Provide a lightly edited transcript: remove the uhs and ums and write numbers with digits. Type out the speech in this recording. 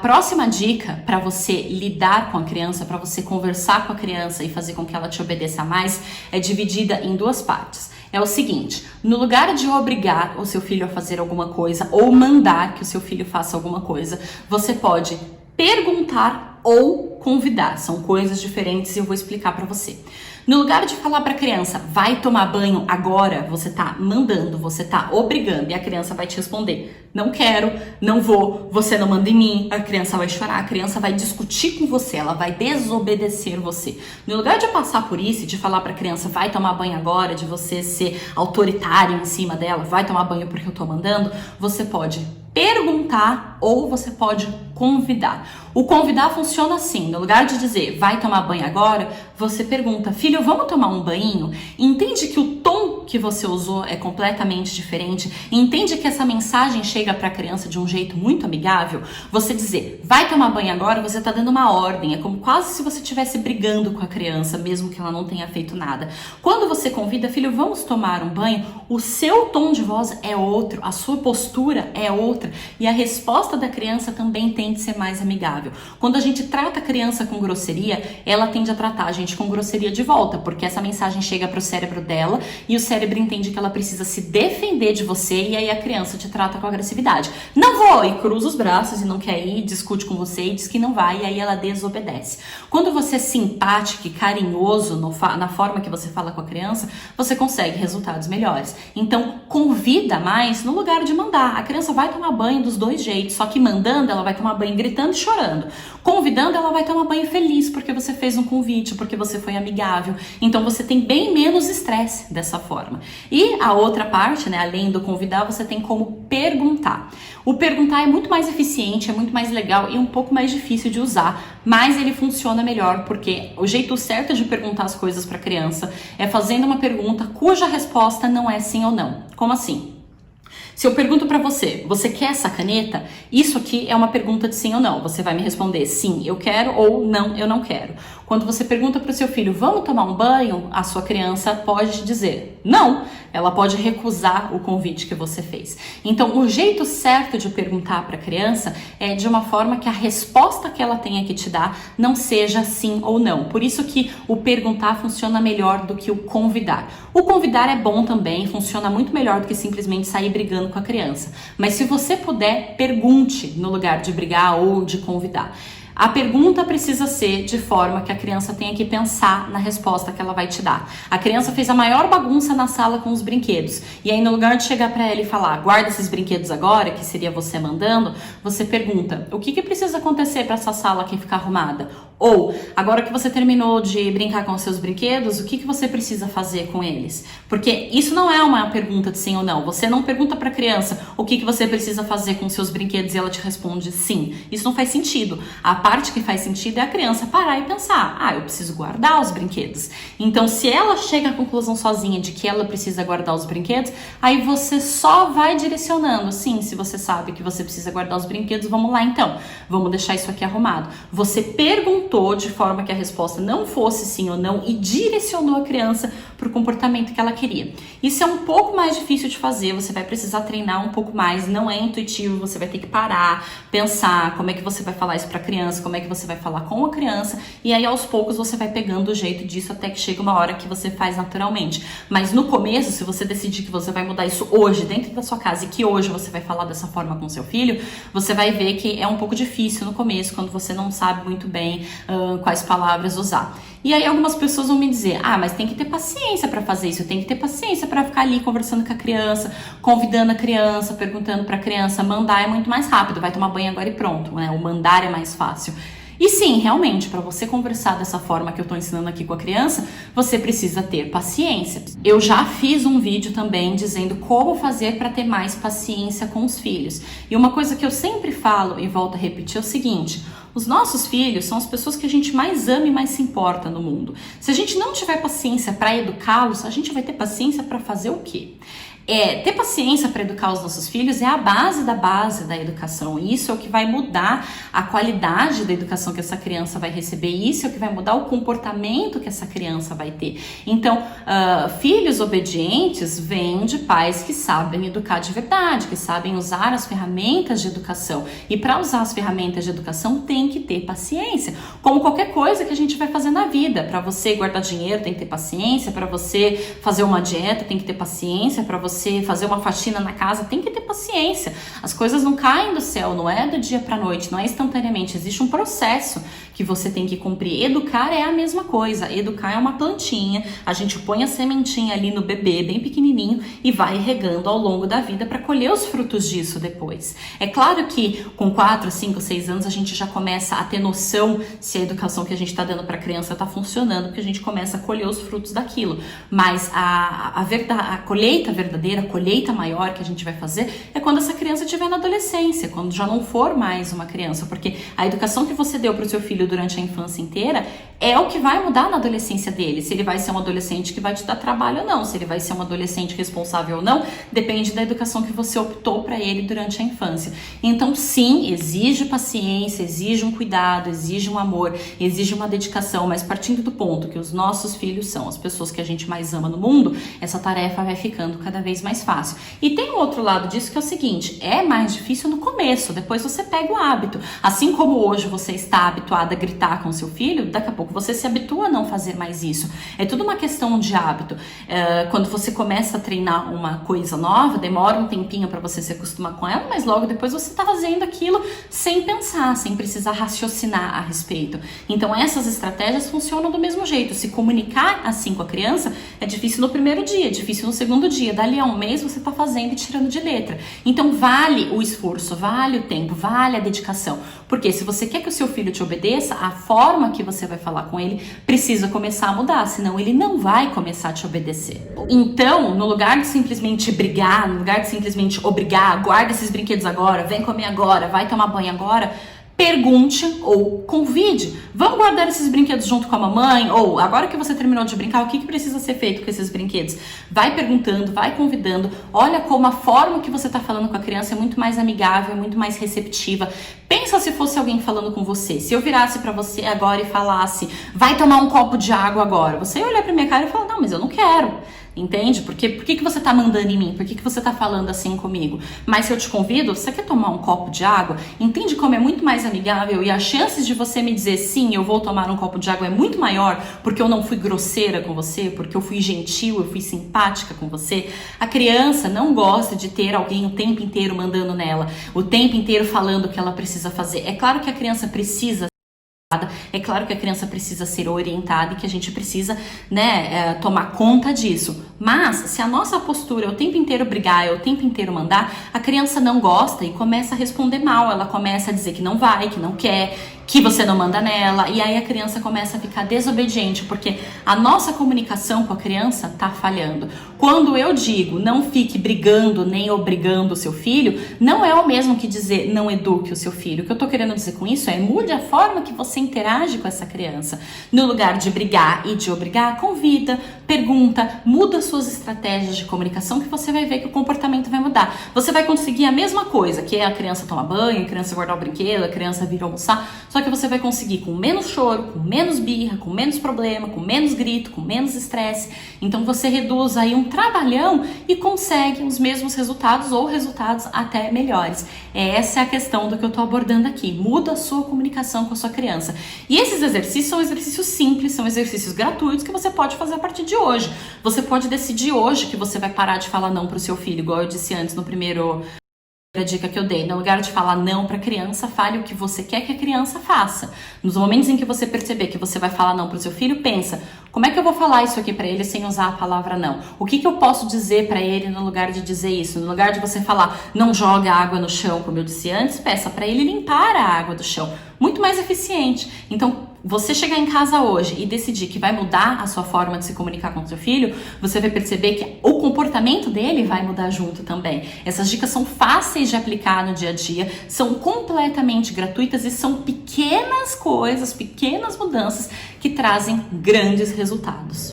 próxima dica para você lidar com a criança, para você conversar com a criança e fazer com que ela te obedeça mais, é dividida em duas partes. É o seguinte, no lugar de obrigar o seu filho a fazer alguma coisa ou mandar que o seu filho faça alguma coisa, você pode perguntar ou convidar. São coisas diferentes e eu vou explicar para você. No lugar de falar para a criança, vai tomar banho agora, você tá mandando, você tá obrigando e a criança vai te responder, não quero, não vou, você não manda em mim, a criança vai chorar, a criança vai discutir com você, ela vai desobedecer você. No lugar de passar por isso, de falar para a criança, vai tomar banho agora, de você ser autoritário em cima dela, vai tomar banho porque eu tô mandando, você pode perguntar ou você pode convidar. O convidar funciona assim, no lugar de dizer vai tomar banho agora, você pergunta, filho, vamos tomar um banho? Entende que o tom que você usou é completamente diferente? Entende que essa mensagem chega para a criança de um jeito muito amigável? Você dizer vai tomar banho agora, você está dando uma ordem, é como quase se você estivesse brigando com a criança, mesmo que ela não tenha feito nada. Quando você convida, filho, vamos tomar um banho, o seu tom de voz é outro, a sua postura é outra e a resposta da criança também tende a ser mais amigável. Quando a gente trata a criança com grosseria, ela tende a tratar a gente com grosseria de volta, porque essa mensagem chega para o cérebro dela e o cérebro entende que ela precisa se defender de você e aí a criança te trata com agressividade. Não vou! E cruza os braços e não quer ir, discute com você e diz que não vai e aí ela desobedece. Quando você é simpático e carinhoso na forma que você fala com a criança, você consegue resultados melhores. Então, convida mais no lugar de mandar. A criança vai tomar banho dos dois jeitos, só que mandando ela vai tomar banho gritando e chorando. Convidando, ela vai tomar banho feliz porque você fez um convite, porque você foi amigável. Então você tem bem menos estresse dessa forma. E a outra parte, né, além do convidar, você tem como perguntar. O perguntar é muito mais eficiente, é muito mais legal e um pouco mais difícil de usar, mas ele funciona melhor porque o jeito certo de perguntar as coisas para a criança é fazendo uma pergunta cuja resposta não é sim ou não. Como assim? Se eu pergunto pra você, você quer essa caneta? Isso aqui é uma pergunta de sim ou não. Você vai me responder sim, eu quero ou não, eu não quero. Quando você pergunta pro seu filho, vamos tomar um banho? A sua criança pode te dizer não. Ela pode recusar o convite que você fez. Então, o jeito certo de perguntar para a criança é de uma forma que a resposta que ela tenha que te dar não seja sim ou não. Por isso que o perguntar funciona melhor do que o convidar. O convidar é bom também, funciona muito melhor do que simplesmente sair brigando com a criança. Mas se você puder, pergunte no lugar de brigar ou de convidar. A pergunta precisa ser de forma que a criança tenha que pensar na resposta que ela vai te dar. A criança fez a maior bagunça na sala com os brinquedos. E aí, no lugar de chegar para ela e falar, guarda esses brinquedos agora, que seria você mandando, você pergunta, o que precisa acontecer para essa sala aqui ficar arrumada? Ou, agora que você terminou de brincar com os seus brinquedos, o que você precisa fazer com eles? Porque isso não é uma pergunta de sim ou não. Você não pergunta para a criança o que você precisa fazer com os seus brinquedos e ela te responde sim. Isso não faz sentido. A parte que faz sentido é a criança parar e pensar, eu preciso guardar os brinquedos. Então, se ela chega à conclusão sozinha de que ela precisa guardar os brinquedos, aí você só vai direcionando. Sim, se você sabe que você precisa guardar os brinquedos, vamos lá então. Vamos deixar isso aqui arrumado. Você perguntou de forma que a resposta não fosse sim ou não e direcionou a criança para o comportamento que ela queria. Isso é um pouco mais difícil de fazer, você vai precisar treinar um pouco mais, não é intuitivo, você vai ter que parar, pensar como é que você vai falar isso para a criança, como é que você vai falar com a criança e aí aos poucos você vai pegando o jeito disso até que chega uma hora que você faz naturalmente. Mas no começo, se você decidir que você vai mudar isso hoje dentro da sua casa e que hoje você vai falar dessa forma com seu filho, você vai ver que é um pouco difícil no começo, quando você não sabe muito bem quais palavras usar. E aí algumas pessoas vão me dizer, mas tem que ter paciência para fazer isso, tem que ter paciência para ficar ali conversando com a criança, convidando a criança, perguntando para a criança, mandar é muito mais rápido, vai tomar banho agora e pronto, né? O mandar é mais fácil. E sim, realmente, para você conversar dessa forma que eu tô ensinando aqui com a criança, você precisa ter paciência. Eu já fiz um vídeo também dizendo como fazer para ter mais paciência com os filhos. E uma coisa que eu sempre falo e volto a repetir é o seguinte: os nossos filhos são as pessoas que a gente mais ama e mais se importa no mundo. Se a gente não tiver paciência para educá-los, a gente vai ter paciência para fazer o quê? Ter paciência para educar os nossos filhos é a base da educação. Isso é o que vai mudar a qualidade da educação que essa criança vai receber. Isso é o que vai mudar o comportamento que essa criança vai ter. Então, filhos obedientes vêm de pais que sabem educar de verdade, que sabem usar as ferramentas de educação. E para usar as ferramentas de educação tem que ter paciência. Como qualquer coisa que a gente vai fazer na vida. Para você guardar dinheiro tem que ter paciência. Para você fazer uma dieta tem que ter paciência. Para você fazer uma faxina na casa, tem que ter paciência. As coisas não caem do céu, não é do dia para noite, não é instantaneamente. Existe um processo que você tem que cumprir. Educar é a mesma coisa. Educar é uma plantinha. A gente põe a sementinha ali no bebê, bem pequenininho, e vai regando ao longo da vida para colher os frutos disso depois. É claro que com 4, 5, 6 anos a gente já começa a ter noção se a educação que a gente está dando para a criança está funcionando, porque a gente começa a colher os frutos daquilo. Mas a colheita verdadeira, a colheita maior que a gente vai fazer é quando essa criança estiver na adolescência, quando já não for mais uma criança, porque a educação que você deu para o seu filho durante a infância inteira é o que vai mudar na adolescência dele. Se ele vai ser um adolescente que vai te dar trabalho ou não, se ele vai ser um adolescente responsável ou não, depende da educação que você optou para ele durante a infância. Então, sim, exige paciência, exige um cuidado, exige um amor, exige uma dedicação, mas partindo do ponto que os nossos filhos são as pessoas que a gente mais ama no mundo, essa tarefa vai ficando cada vez mais fácil. E tem um outro lado disso que é o seguinte, é mais difícil no começo, depois você pega o hábito. Assim como hoje você está habituado a gritar com seu filho, daqui a pouco você se habitua a não fazer mais isso. É tudo uma questão de hábito. Quando você começa a treinar uma coisa nova, demora um tempinho para você se acostumar com ela, mas logo depois você está fazendo aquilo sem pensar, sem precisar raciocinar a respeito. Então essas estratégias funcionam do mesmo jeito. Se comunicar assim com a criança é difícil no primeiro dia, é difícil no segundo dia. Dali a um mês você está fazendo e tirando de letra. Então vale o esforço, vale o tempo, vale a dedicação. Porque se você quer que o seu filho te obedeça, a forma que você vai falar com ele precisa começar a mudar, senão ele não vai começar a te obedecer. Então, no lugar de simplesmente brigar, no lugar de simplesmente obrigar, guarda esses brinquedos agora, vem comer agora, vai tomar banho agora, pergunte ou convide. Vamos guardar esses brinquedos junto com a mamãe? Ou, agora que você terminou de brincar, o que precisa ser feito com esses brinquedos? Vai perguntando, vai convidando. Olha como a forma que você está falando com a criança é muito mais amigável, muito mais receptiva. Pensa se fosse alguém falando com você. Se eu virasse para você agora e falasse, vai tomar um copo de água agora. Você ia olhar pra minha cara e falar, não, mas eu não quero. Entende? Por que você tá mandando em mim? Por que você tá falando assim comigo? Mas se eu te convido, você quer tomar um copo de água? Entende como é muito mais amigável e as chances de você me dizer sim, eu vou tomar um copo de água é muito maior porque eu não fui grosseira com você, porque eu fui gentil, eu fui simpática com você. A criança não gosta de ter alguém o tempo inteiro mandando nela, o tempo inteiro falando o que ela precisa fazer. É claro que a criança precisa. É claro que a criança precisa ser orientada e que a gente precisa, tomar conta disso. Mas se a nossa postura é o tempo inteiro brigar, é o tempo inteiro mandar, a criança não gosta e começa a responder mal. Ela começa a dizer que não vai, que não quer, que você não manda nela. E aí a criança começa a ficar desobediente, porque a nossa comunicação com a criança tá falhando. Quando eu digo não fique brigando nem obrigando o seu filho, não é o mesmo que dizer não eduque o seu filho. O que eu tô querendo dizer com isso é mude a forma que você interage com essa criança. No lugar de brigar e de obrigar, convida, pergunta, muda suas estratégias de comunicação que você vai ver que o comportamento vai mudar. Você vai conseguir a mesma coisa, que é a criança tomar banho, a criança guardar o brinquedo, a criança vir almoçar, só que você vai conseguir com menos choro, com menos birra, com menos problema, com menos grito, com menos estresse. Então você reduz aí um trabalhão e consegue os mesmos resultados ou resultados até melhores. Essa é a questão do que eu tô abordando aqui. Muda a sua comunicação com a sua criança. E esses exercícios são exercícios simples, são exercícios gratuitos que você pode fazer a partir de hoje. Você pode decidir hoje que você vai parar de falar não pro seu filho, igual eu disse antes no primeiro a dica que eu dei. No lugar de falar não para a criança, fale o que você quer que a criança faça. Nos momentos em que você perceber que você vai falar não para o seu filho, pensa, como é que eu vou falar isso aqui para ele sem usar a palavra não? O que eu posso dizer para ele no lugar de dizer isso? No lugar de você falar, não joga água no chão, como eu disse antes, peça para ele limpar a água do chão. Muito mais eficiente. Então, você chegar em casa hoje e decidir que vai mudar a sua forma de se comunicar com o seu filho, você vai perceber que o comportamento dele vai mudar junto também. Essas dicas são fáceis de aplicar no dia a dia, são completamente gratuitas e são pequenas coisas, pequenas mudanças que trazem grandes resultados.